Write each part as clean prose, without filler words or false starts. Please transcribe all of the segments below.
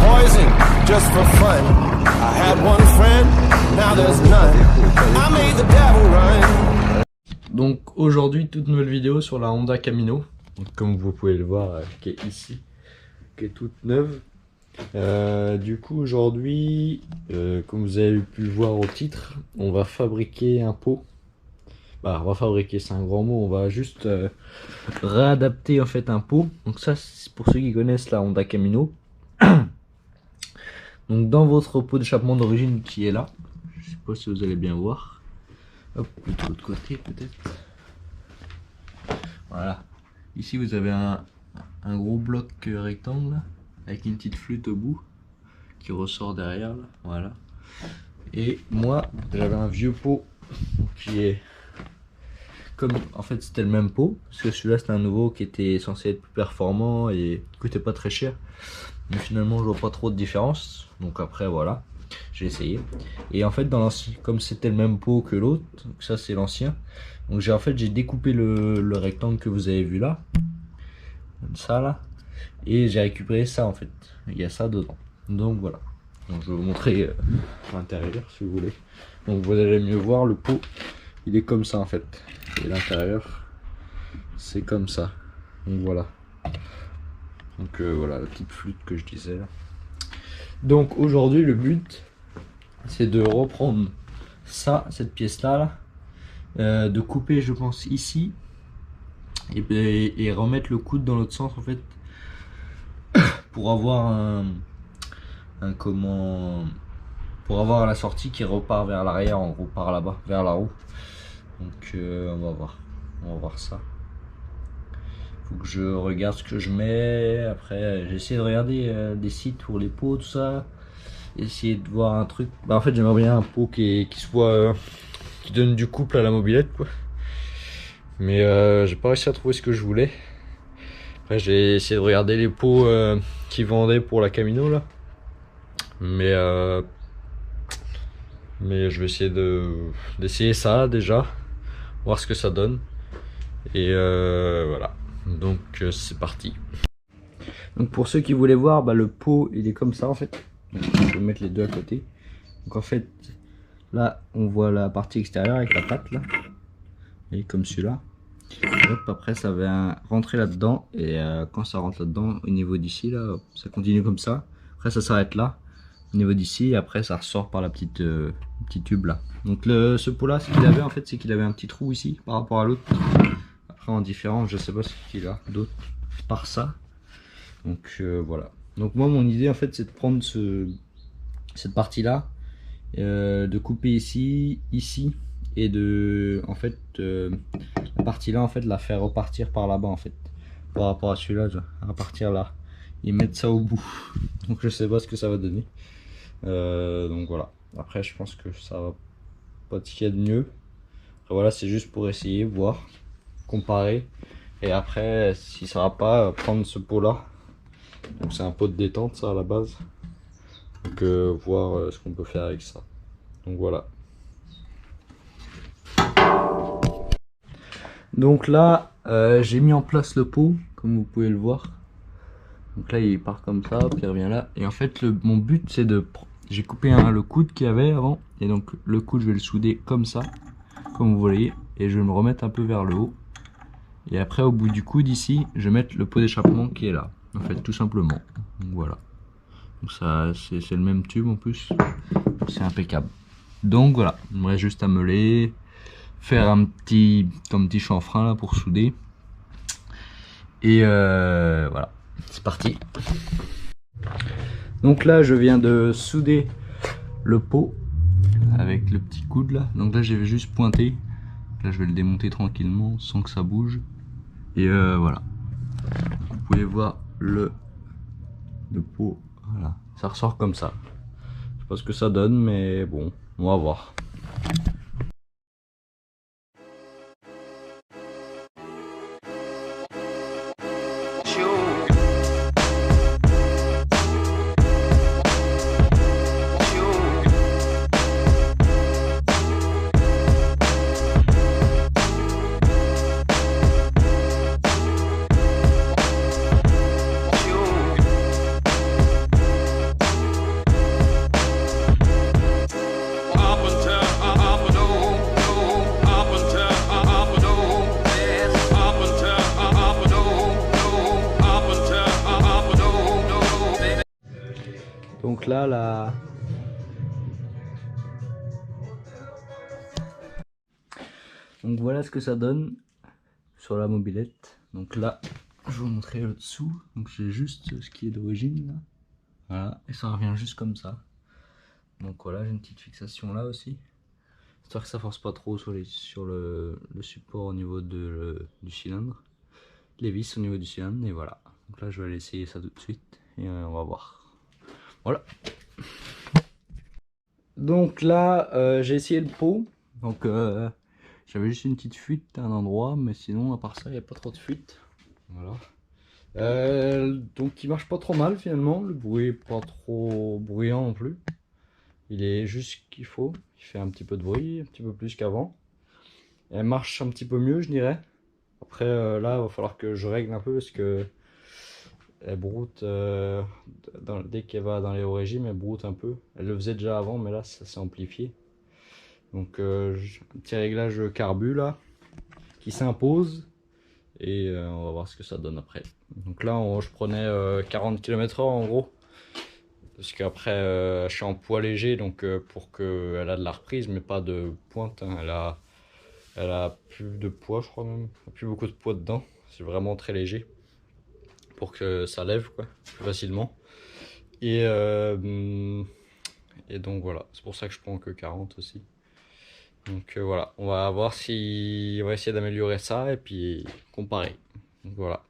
poison just for fun. I had one friend, now there's none. I made the devil run. Donc aujourd'hui, toute nouvelle vidéo sur la Honda Camino. Donc, comme vous pouvez le voir, qui est ici, qui est toute neuve. Du coup aujourd'hui, comme vous avez pu le voir au titre, on va fabriquer un pot. Bah, on va fabriquer, c'est un grand mot, on va juste réadapter en fait un pot. Donc ça, c'est pour ceux qui connaissent la Honda Camino. Donc dans votre pot d'échappement d'origine qui est là, je sais pas si vous allez bien voir. Hop, plutôt de l'autre côté peut-être. Voilà. Ici vous avez un gros bloc rectangle là, avec une petite flûte au bout qui ressort derrière là. Voilà. Et moi j'avais un vieux pot qui est comme en fait c'était le même pot, parce que celui-là c'était un nouveau qui était censé être plus performant et coûtait pas très cher. Mais finalement je vois pas trop de différence. Donc après voilà, j'ai essayé. Et en fait dans l'ancien, comme c'était le même pot que l'autre, ça c'est l'ancien. Donc j'ai découpé le rectangle que vous avez vu là. Comme ça là. Et j'ai récupéré ça en fait. Il y a ça dedans. Donc voilà. Donc je vais vous montrer l'intérieur si vous voulez. Donc vous allez mieux voir le pot. Il est comme ça en fait. Et l'intérieur c'est comme ça. Donc voilà. Donc voilà la petite flûte que je disais là. Donc aujourd'hui le but c'est de reprendre ça, cette pièce là, de couper je pense ici et remettre le coude dans l'autre sens en fait pour avoir pour avoir la sortie qui repart vers l'arrière, en gros par là-bas vers la roue. Donc on va voir ça. Faut que je regarde ce que je mets. Après j'essaie de regarder des sites pour les pots, tout ça, essayer de voir un truc. Bah, en fait j'aimerais bien un pot qui soit qui donne du couple à la mobilette quoi. Mais j'ai pas réussi à trouver ce que je voulais. Après j'ai essayé de regarder les pots qui vendaient pour la Camino là. Mais je vais essayer d'essayer ça déjà, voir ce que ça donne. Et voilà. Donc c'est parti. Donc pour ceux qui voulaient voir, bah, le pot il est comme ça en fait. Donc, je vais mettre les deux à côté. Donc en fait là on voit la partie extérieure avec la patte là. Et comme celui-là. Hop, après ça va rentrer là dedans. Et quand ça rentre là dedans au niveau d'ici là, hop, ça continue comme ça. Après ça s'arrête là au niveau d'ici. Et après ça ressort par la petite tube là. Donc ce pot là, ce qu'il avait en fait, c'est qu'il avait un petit trou ici par rapport à l'autre. En différence, je sais pas ce qu'il a d'autre par ça. Donc voilà. Donc moi mon idée en fait c'est de prendre cette partie là, de couper ici et de en fait la partie là en fait la faire repartir par là-bas en fait par rapport à celui-là, repartir là et mettre ça au bout. Donc je sais pas ce que ça va donner. Donc voilà. Après je pense que ça va pas être ce qu'il y a de mieux. Après, voilà, c'est juste pour essayer, voir, comparer, et après si ça va pas, prendre ce pot là. Donc c'est un pot de détente ça à la base. Donc voir ce qu'on peut faire avec ça. Donc voilà. Donc là j'ai mis en place le pot comme vous pouvez le voir. Donc là il part comme ça, puis il revient là. Et en fait mon but c'est j'ai coupé le coude qu'il y avait avant. Et donc le coude je vais le souder comme ça, comme vous voyez. Et je vais me remettre un peu vers le haut. Et après au bout du coude ici, je vais mettre le pot d'échappement qui est là. En fait tout simplement. Donc voilà. Donc ça c'est le même tube en plus. C'est impeccable. Donc voilà. Il me reste juste à meuler. Faire un petit chanfrein là pour souder. Et voilà. C'est parti. Donc là je viens de souder le pot avec le petit coude là. Donc là j'ai juste pointé. Là je vais le démonter tranquillement sans que ça bouge. Et voilà. Vous pouvez voir le pot. Voilà. Ça ressort comme ça. Je sais pas ce que ça donne mais bon, on va voir. Donc là, donc voilà ce que ça donne sur la mobilette. Donc là, je vais vous montrer le dessous. Donc j'ai juste ce qui est d'origine là. Voilà, et ça revient juste comme ça. Donc voilà, j'ai une petite fixation là aussi, histoire que ça force pas trop sur le support au niveau du cylindre. Les vis au niveau du cylindre, et voilà. Donc là je vais aller essayer ça tout de suite et on va voir. Voilà. Donc là j'ai essayé le pot. Donc j'avais juste une petite fuite à un endroit, mais sinon à part ça il n'y a pas trop de fuite. Voilà. Donc il marche pas trop mal finalement, le bruit est pas trop bruyant non plus. Il est juste ce qu'il faut, il fait un petit peu de bruit, un petit peu plus qu'avant. Elle marche un petit peu mieux je dirais. Après là il va falloir que je règle un peu parce que elle broute, dès qu'elle va dans les hauts régimes elle broute un peu. Elle le faisait déjà avant mais là ça s'est amplifié. Donc un petit réglage carbu là qui s'impose. Et on va voir ce que ça donne après. Donc là je prenais 40 km/h en gros. Parce qu'après je suis en poids léger donc pour qu'elle a de la reprise mais pas de pointe. Hein. Elle a plus de poids je crois même. Plus beaucoup de poids dedans. C'est vraiment très léger. Pour que ça lève quoi, plus facilement. Et donc voilà. C'est pour ça que je prends que 40 aussi. Donc voilà, on va voir si on va essayer d'améliorer ça et puis comparer. Donc voilà.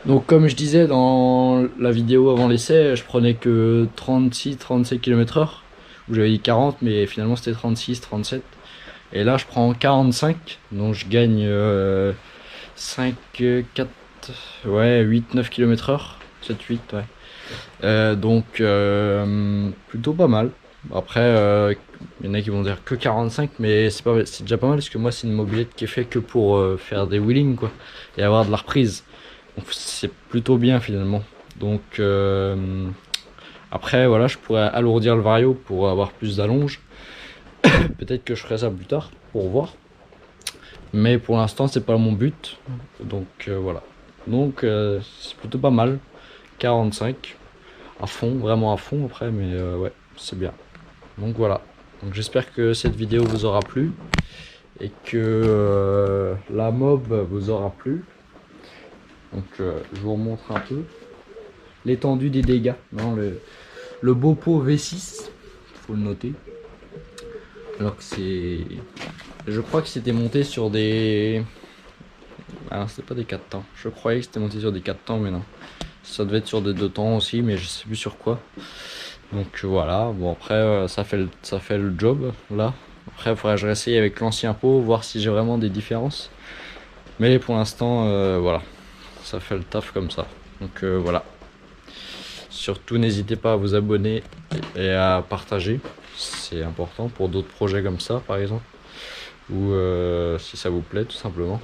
Donc comme je disais dans la vidéo avant l'essai, je prenais que 36-37 km/h, où j'avais dit 40 mais finalement c'était 36-37. Et là je prends 45, donc je gagne 5, 4, ouais 8-9 km/h, 7-8 ouais. Donc plutôt pas mal. Après il y en a qui vont dire que 45 mais c'est déjà pas mal parce que moi c'est une mobilette qui est faite que pour faire des wheelings quoi, et avoir de la reprise. C'est plutôt bien finalement. Donc après voilà, je pourrais alourdir le vario pour avoir plus d'allonge. Peut-être que je ferai ça plus tard pour voir. Mais pour l'instant c'est pas mon but. Donc voilà. Donc c'est plutôt pas mal. 45 à fond, vraiment à fond après, mais ouais, c'est bien. Donc voilà. Donc j'espère que cette vidéo vous aura plu et que la mob vous aura plu. Donc je vous remontre un peu l'étendue des dégâts. Non, le beau pot V6, faut le noter. Alors que c'est, je crois que c'était monté sur des, alors c'est pas des 4 temps. Je croyais que c'était monté sur des 4 temps, mais non. Ça devait être sur des 2 temps aussi, mais je sais plus sur quoi. Donc voilà. Bon après ça fait le job là. Après il faudrait que je réessaye avec l'ancien pot, voir si j'ai vraiment des différences. Mais pour l'instant voilà. Ça fait le taf comme ça. Donc voilà. Surtout n'hésitez pas à vous abonner et à partager. C'est important pour d'autres projets comme ça par exemple. Ou si ça vous plaît tout simplement.